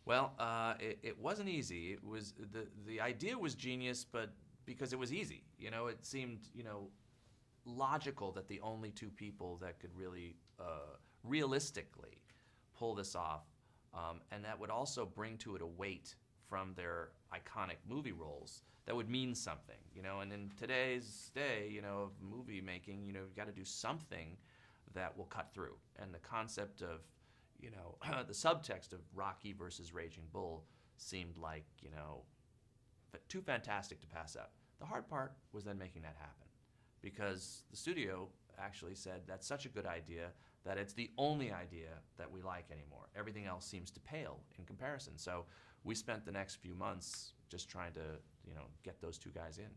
Well, it wasn't easy. It was the idea was genius, but because it was easy, it seemed logical that the only two people that could really realistically pull this off, and that would also bring to it a weight from their iconic movie roles that would mean something, And in today's day, of movie making, you've got to do something that will cut through. And the concept of the subtext of Rocky versus Raging Bull seemed like, too fantastic to pass up. The hard part was then making that happen, because the studio actually said that's such a good idea that it's the only idea that we like anymore. Everything else seems to pale in comparison. So we spent the next few months just trying to, get those two guys in.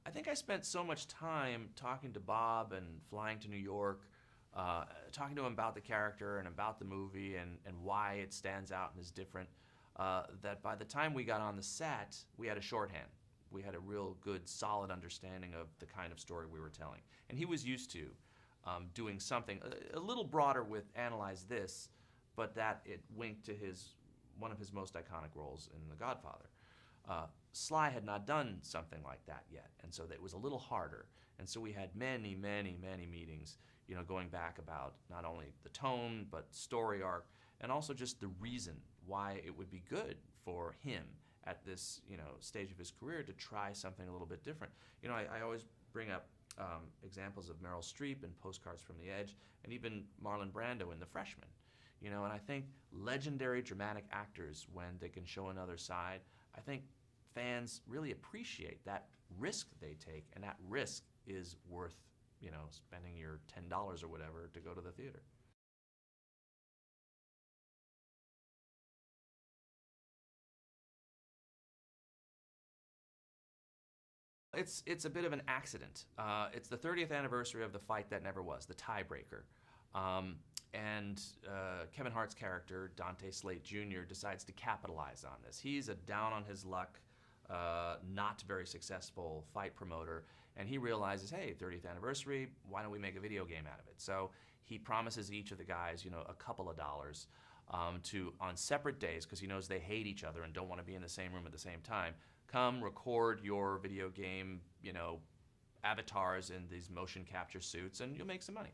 I think I spent so much time talking to Bob and flying to New York, talking to him about the character and about the movie and why it stands out and is different, that by the time we got on the set, we had a shorthand. We had a real good, solid understanding of the kind of story we were telling. And he was used to doing something a little broader with Analyze This, but that it winked to one of his most iconic roles in The Godfather. Sly had not done something like that yet, and so it was a little harder. And so we had many, many, many meetings, going back about not only the tone, but story arc, and also just the reason why it would be good for him at this, stage of his career to try something a little bit different. I always bring up examples of Meryl Streep in Postcards from the Edge, and even Marlon Brando in The Freshman. And I think legendary dramatic actors, when they can show another side, I think fans really appreciate that risk they take, and that risk is worth, spending your $10 or whatever to go to the theater. It's a bit of an accident. It's the 30th anniversary of The Fight That Never Was, the tiebreaker. And Kevin Hart's character, Dante Slate Jr., decides to capitalize on this. He's a down on his luck, not very successful fight promoter, and he realizes, hey, 30th anniversary, why don't we make a video game out of it? So he promises each of the guys, a couple of dollars to, on separate days, because he knows they hate each other and don't want to be in the same room at the same time, come record your video game, avatars in these motion capture suits, and you'll make some money.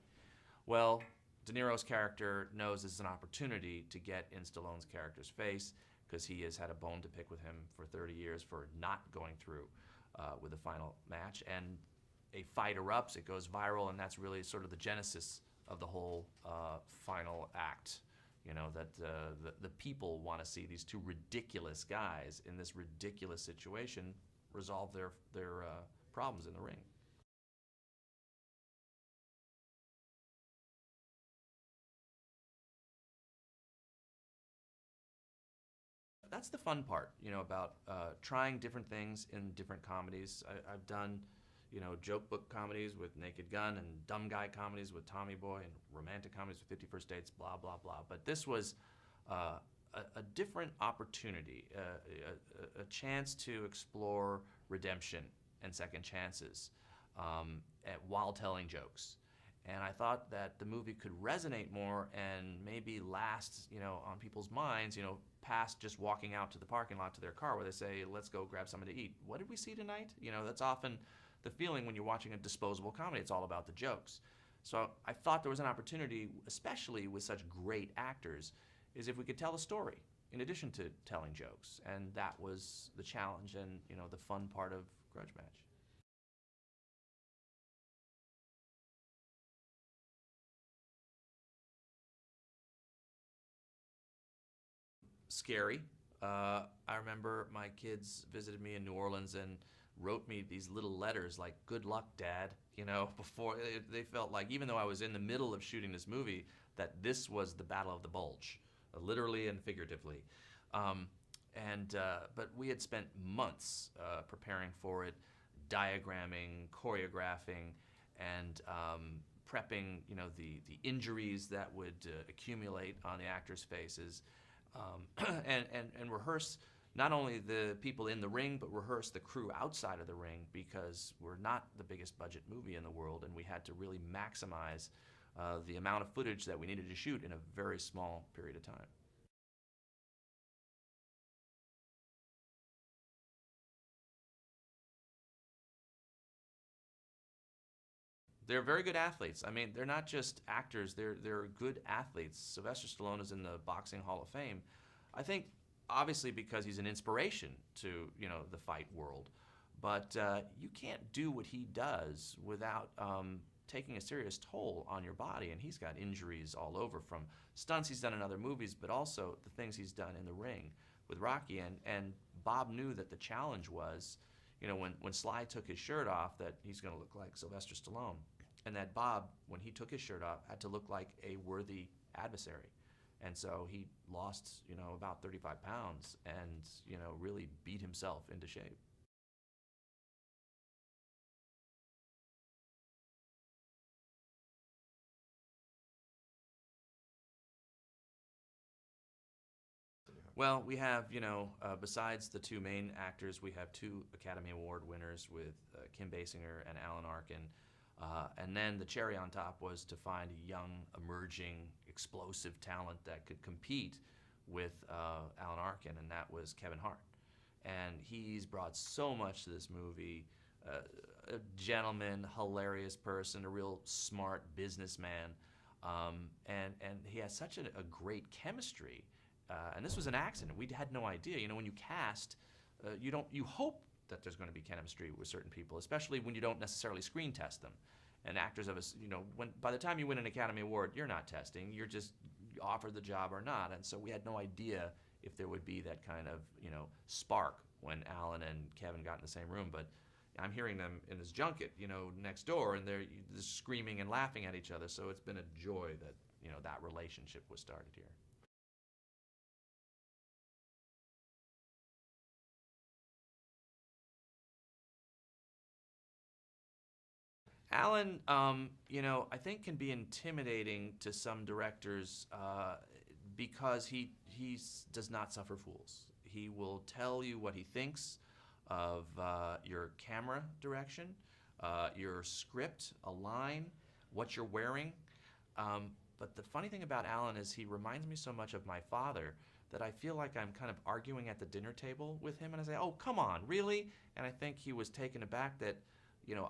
Well, De Niro's character knows this is an opportunity to get in Stallone's character's face, because he has had a bone to pick with him for 30 years for not going through with the final match. And a fight erupts, it goes viral, and that's really sort of the genesis of the whole final act. That the people want to see these two ridiculous guys in this ridiculous situation resolve their problems in the ring. That's the fun part, about trying different things in different comedies. I've done, joke book comedies with Naked Gun, and dumb guy comedies with Tommy Boy, and romantic comedies with 50 First Dates, blah, blah, blah. But this was a different opportunity, a chance to explore redemption and second chances while telling jokes. And I thought that the movie could resonate more and maybe last, on people's minds, past just walking out to the parking lot to their car where they say, let's go grab something to eat. What did we see tonight? That's often the feeling when you're watching a disposable comedy. It's all about the jokes. So I thought there was an opportunity, especially with such great actors, is if we could tell a story in addition to telling jokes. And that was the challenge and, the fun part of Grudge Match. Scary. I remember my kids visited me in New Orleans and wrote me these little letters like, good luck, Dad, before they felt like, even though I was in the middle of shooting this movie, that this was the Battle of the Bulge, literally and figuratively. But we had spent months preparing for it, diagramming, choreographing, and prepping, the injuries that would accumulate on the actors' faces, and rehearse, not only the people in the ring, but rehearse the crew outside of the ring, because we're not the biggest budget movie in the world, and we had to really maximize the amount of footage that we needed to shoot in a very small period of time. They're very good athletes. I mean, they're not just actors, they're good athletes. Sylvester Stallone is in the Boxing Hall of Fame. I think obviously because he's an inspiration to, the fight world. But you can't do what he does without taking a serious toll on your body, and he's got injuries all over, from stunts he's done in other movies, but also the things he's done in the ring with Rocky. And Bob knew that the challenge was, when Sly took his shirt off, that he's going to look like Sylvester Stallone. And that Bob, when he took his shirt off, had to look like a worthy adversary. And so he lost, about 35 pounds and, really beat himself into shape. Well, we have, besides the two main actors, we have two Academy Award winners with Kim Basinger and Alan Arkin. And then the cherry on top was to find a young, emerging, explosive talent that could compete with Alan Arkin, and that was Kevin Hart. And he's brought so much to this movie. A gentleman, hilarious person, a real smart businessman. And he has such a great chemistry. And this was an accident. We had no idea. When you cast, you hope that there's going to be chemistry with certain people, especially when you don't necessarily screen test them. And actors of us, by the time you win an Academy Award, you're not testing. You're just offered the job or not. And so we had no idea if there would be that kind of, spark when Alan and Kevin got in the same room. But I'm hearing them in this junket, next door, and they're screaming and laughing at each other. So it's been a joy that, that relationship was started here. Alan, I think can be intimidating to some directors because he does not suffer fools. He will tell you what he thinks of your camera direction, your script, a line, what you're wearing. But the funny thing about Alan is he reminds me so much of my father that I feel like I'm kind of arguing at the dinner table with him, and I say, "Oh, come on, really?" And I think he was taken aback that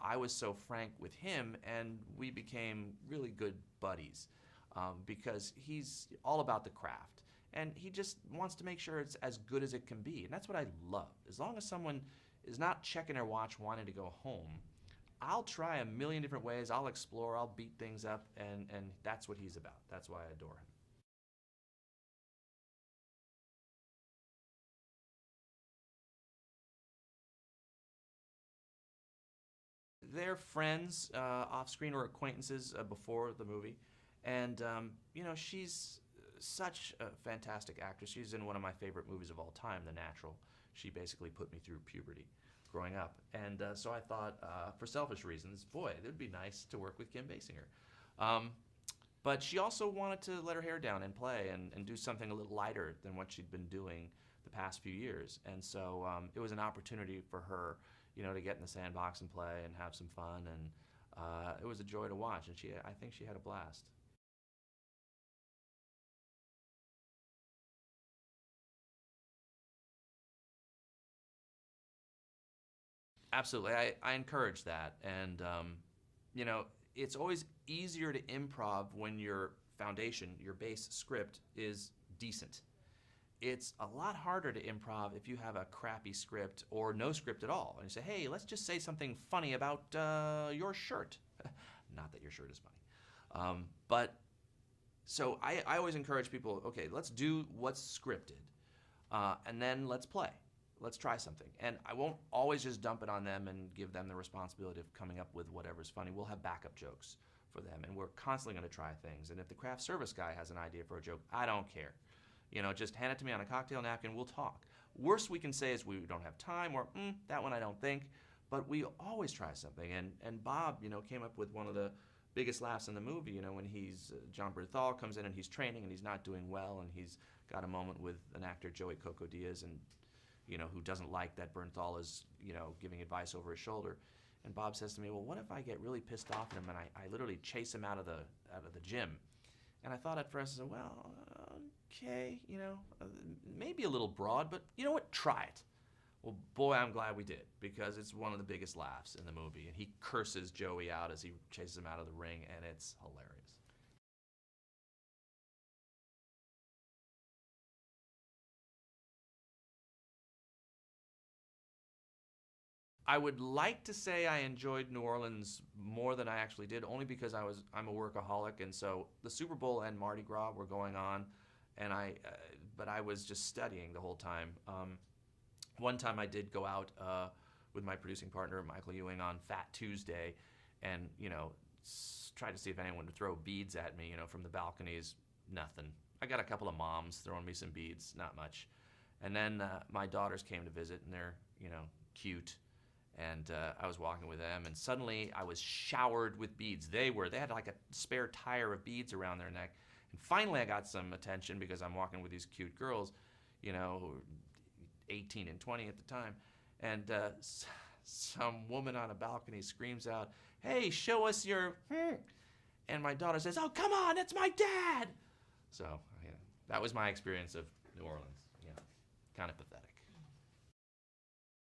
I was so frank with him, and we became really good buddies because he's all about the craft. And he just wants to make sure it's as good as it can be. And that's what I love. As long as someone is not checking their watch wanting to go home, I'll try a million different ways. I'll explore. I'll beat things up. And that's what he's about. That's why I adore him. They're friends, off screen, or acquaintances before the movie. And, she's such a fantastic actress. She's in one of my favorite movies of all time, The Natural. She basically put me through puberty growing up. And so I thought, for selfish reasons, boy, it would be nice to work with Kim Basinger. But she also wanted to let her hair down and play and do something a little lighter than what she'd been doing the past few years. And so it was an opportunity for her, to get in the sandbox and play and have some fun. And it was a joy to watch. And I think she had a blast. Absolutely. I encourage that. And, it's always easier to improv when your foundation, your base script is decent. It's a lot harder to improv if you have a crappy script or no script at all. And you say, hey, let's just say something funny about your shirt. Not that your shirt is funny. But so I always encourage people, okay, let's do what's scripted. And then let's play. Let's try something. And I won't always just dump it on them and give them the responsibility of coming up with whatever's funny. We'll have backup jokes for them. And we're constantly going to try things. And if the craft service guy has an idea for a joke, I don't care. Just hand it to me on a cocktail napkin, we'll talk. Worst we can say is we don't have time, or that one I don't think. But we always try something. And Bob, came up with one of the biggest laughs in the movie, when he's, John Berthal comes in and he's training and he's not doing well, and he's got a moment with an actor, Joey Coco Diaz, and who doesn't like that Bernthal is, giving advice over his shoulder. And Bob says to me, well, what if I get really pissed off at him and I literally chase him out of the gym? And I thought at first, I said, well, okay, maybe a little broad, but you know what? Try it. Well, boy, I'm glad we did, because it's one of the biggest laughs in the movie. And he curses Joey out as he chases him out of the ring, and it's hilarious. I would like to say I enjoyed New Orleans more than I actually did, only because I'm a workaholic, and so the Super Bowl and Mardi Gras were going on, and but I was just studying the whole time. One time I did go out with my producing partner Michael Ewing on Fat Tuesday, and try to see if anyone would throw beads at me, from the balconies. Nothing. I got a couple of moms throwing me some beads, not much. And then my daughters came to visit, and they're cute. And I was walking with them, and suddenly I was showered with beads. They had like a spare tire of beads around their neck. And finally I got some attention because I'm walking with these cute girls, who were 18 and 20 at the time. And some woman on a balcony screams out, hey, show us your... And my daughter says, oh, come on, it's my dad! So, that was my experience of New Orleans. Kind of pathetic.